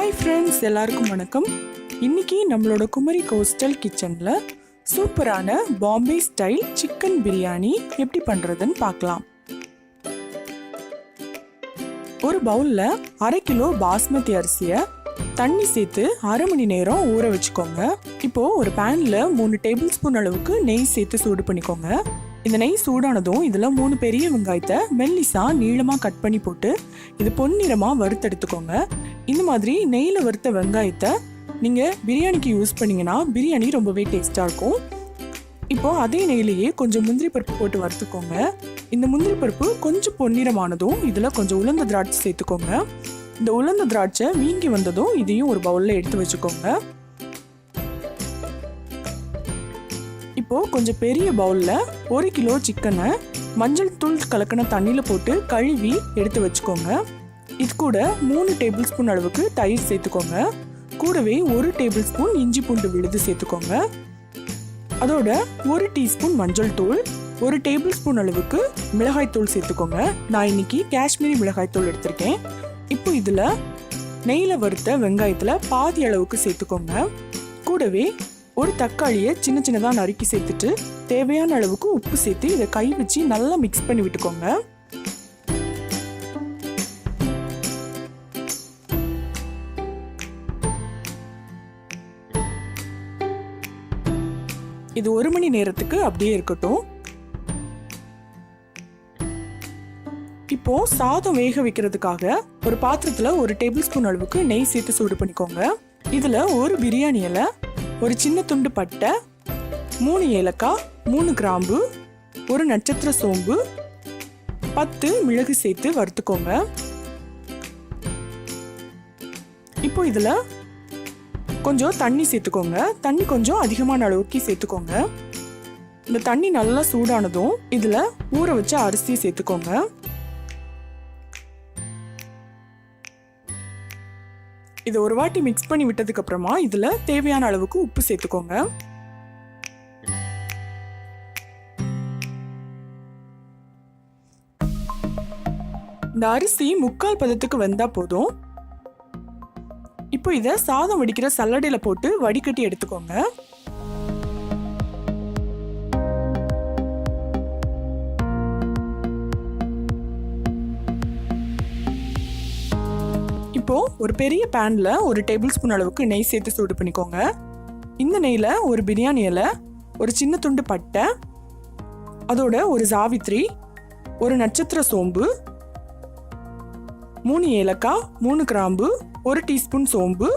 Hi friends, எல்லாருக்கும் வணக்கம். இன்னைக்கு நம்மளோட குமரி கோஸ்டல் கிச்சனில் சூப்பரான பாம்பே ஸ்டைல் சிக்கன் பிரியாணி எப்படி பண்ணுறதுன்னு பார்க்கலாம். ஒரு பவுலில் 1/2 கிலோ பாஸ்மதி அரிசியை தண்ணி சேர்த்து 1/2 மணி நேரம் ஊற வச்சுக்கோங்க. இப்போது ஒரு பேனில் 3 டேபிள் ஸ்பூன் அளவுக்கு நெய் சேர்த்து சூடு பண்ணிக்கோங்க. இந்த நெய் சூடானதும் இதில் 3 பெரிய வெங்காயத்தை மெல்லிசாக நீளமாக கட் பண்ணி போட்டு இது பொன்னிறமாக வறுத்தெடுத்துக்கோங்க. இந்த மாதிரி நெய்யில் வறுத்த வெங்காயத்தை நீங்கள் பிரியாணிக்கு யூஸ் பண்ணிங்கன்னா பிரியாணி ரொம்பவே டேஸ்ட்டாக இருக்கும். இப்போது அதே நெய்லேயே கொஞ்சம் முந்திரி பருப்பு போட்டு வறுத்துக்கோங்க. இந்த முந்திரி பருப்பு கொஞ்சம் பொன்னிறமானதும் இதில் கொஞ்சம் உலர்ந்த திராட்சை சேர்த்துக்கோங்க. இந்த உலர்ந்த திராட்சை வீங்கி வந்ததும் இதையும் ஒரு பவுலில் எடுத்து வச்சுக்கோங்க. இப்போது கொஞ்சம் பெரிய பவுலில் 1 கிலோ சிக்கனை மஞ்சள் தூள் கலக்கின தண்ணியில் போட்டு கழுவி எடுத்து வச்சுக்கோங்க. இது கூட 3 டேபிள் ஸ்பூன் அளவுக்கு தயிர் சேர்த்துக்கோங்க. கூடவே 1 டேபிள் ஸ்பூன் இஞ்சி பூண்டு விழுது சேர்த்துக்கோங்க. அதோட 1 டீஸ்பூன் மஞ்சள் தூள், 1 டேபிள் ஸ்பூன் அளவுக்கு மிளகாய் தூள் சேர்த்துக்கோங்க. நான் இன்னைக்கு காஷ்மீரி மிளகாய் தூள் எடுத்திருக்கேன். இப்போ இதில் நெய்யில் வறுத்த வெங்காயத்தில் பாதி அளவுக்கு சேர்த்துக்கோங்க. கூடவே ஒரு தக்காளியை சின்ன சின்னதாக நறுக்கி சேர்த்துட்டு தேவையான அளவுக்கு உப்பு சேர்த்து இதை கை வச்சு நல்லா மிக்ஸ் பண்ணி விட்டுக்கோங்க. இது 1 மணி நேரத்துக்கு அப்படியே இருக்கட்டும். இப்போ சாதம் வேக வைக்கிறதுக்காக ஒரு பாத்திரத்துல 1 டேபிள் ஸ்பூன் அளவுக்கு நெய் சேர்த்து சூடு பண்ணிக்கோங்க. இதுல ஒரு பிரியாணி இலை, ஒரு சின்ன துண்டு பட்டை, 3 ஏலக்காய், 3 கிராம்பு, 1 நட்சத்திர சோம்பு, 10 மிளகு சேர்த்து வறுத்துக்கோங்க. இப்போ இதுல கொஞ்சம் தண்ணி சேர்த்துக்கோங்க. தண்ணி கொஞ்சம் அதிகமான அளவுக்கு சேர்த்துக்கோங்க. இந்த தண்ணி நல்லா சூடானதும் இதுல ஊற வச்ச அரிசியை சேர்த்துக்கோங்க. இதை ஒரு வாட்டி மிக்ஸ் பண்ணி விட்டதுக்கு அப்புறமா இதுல தேவையான அளவுக்கு உப்பு சேர்த்துக்கோங்க. இந்த அரிசி 3/4 பதத்துக்கு வெந்தா போதும். இப்போ இதை சாதம் வடிக்கிற சல்லடையில போட்டு வடிகட்டி எடுத்துக்கோங்க. இப்போ ஒரு பெரிய பேன்ல 1 டேபிள் ஸ்பூன் அளவுக்கு நெய் சேர்த்து சூடு பண்ணிக்கோங்க. இந்த நெய்ல ஒரு பிரியாணி இலை, ஒரு சின்ன துண்டு பட்டை, அதோட ஒரு ஜாவித்ரி, 1 நட்சத்திர சோம்பு, 3 ஏலக்காய், 3 கிராம்பு, 1 டீஸ்பூன் சோம்பு,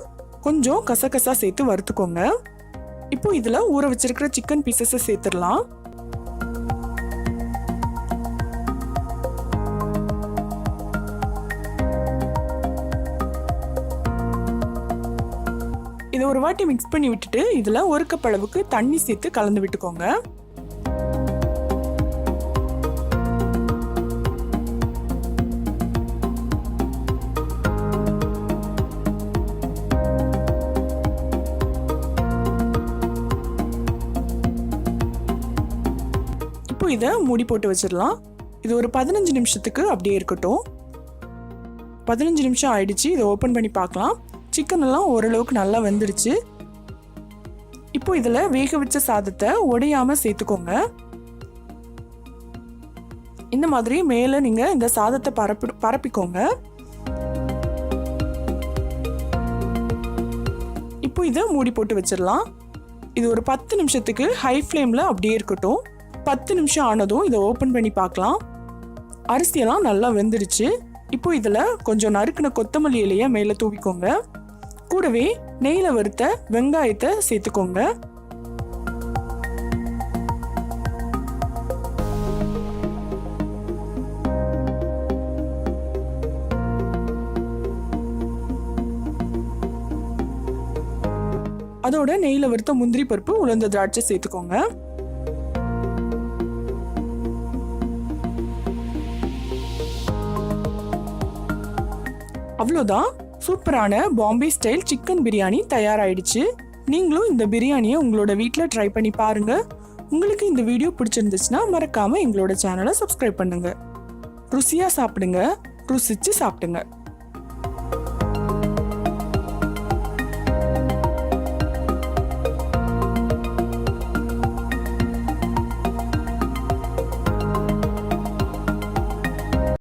கொஞ்சம் கசகசா சேர்த்து வறுத்துக்கோங்க. இப்போ இதுல ஊற வச்சிருக்கிற சிக்கன் பீசஸை சேர்த்துடலாம். இதை ஒரு வாட்டி மிக்ஸ் பண்ணி விட்டுட்டு இதுல 1 கப் அளவுக்கு தண்ணி சேர்த்து கலந்து விட்டுக்கோங்க. இப்போ இதை மூடி போட்டு வச்சிடலாம். இது ஒரு 15 நிமிஷத்துக்கு அப்படியே இருக்கட்டும். 15 நிமிஷம் ஆயிடுச்சு. இதை ஓப்பன் பண்ணி பார்க்கலாம். சிக்கன் எல்லாம் ஓரளவுக்கு நல்லா வெந்துடுச்சு. இப்போ இதுல வேக வச்ச சாதத்தை உடையாம சேர்த்துக்கோங்க. இந்த மாதிரி மேல நீங்க இந்த சாதத்தை பரப்பிக்கோங்க. இப்போ இதை மூடி போட்டு வச்சிடலாம். இது ஒரு 10 நிமிஷத்துக்கு ஹை ஃப்ளேம்ல அப்படியே இருக்கட்டும். 10 நிமிஷம் ஆனதும் இதை ஓப்பன் பண்ணி பார்க்கலாம். அரிசியெல்லாம் நல்லா வெந்துடுச்சு. இப்போ இதுல கொஞ்சம் நறுக்கின கொத்தமல்லி இலையை மேல தூவிக்கோங்க. கூடவே நெய்ல வறுத்த வெங்காயத்தை சேர்த்துக்கோங்க. அதோட நெய்ல வறுத்த முந்திரி பருப்பு, உலர்ந்த திராட்சை சேர்த்துக்கோங்க. அவ்வளோதான், சூப்பரான பாம்பே ஸ்டைல் சிக்கன் பிரியாணி தயாராயிடுச்சு. நீங்களும் இந்த பிரியாணியை உங்களோட வீட்டில் ட்ரை பண்ணி பாருங்க. உங்களுக்கு இந்த வீடியோ பிடிச்சிருந்துச்சுன்னா மறக்காம எங்களோட சேனலை சப்ஸ்கிரைப் பண்ணுங்க. ருசியா சாப்பிடுங்க, ருசிச்சு சாப்பிடுங்க.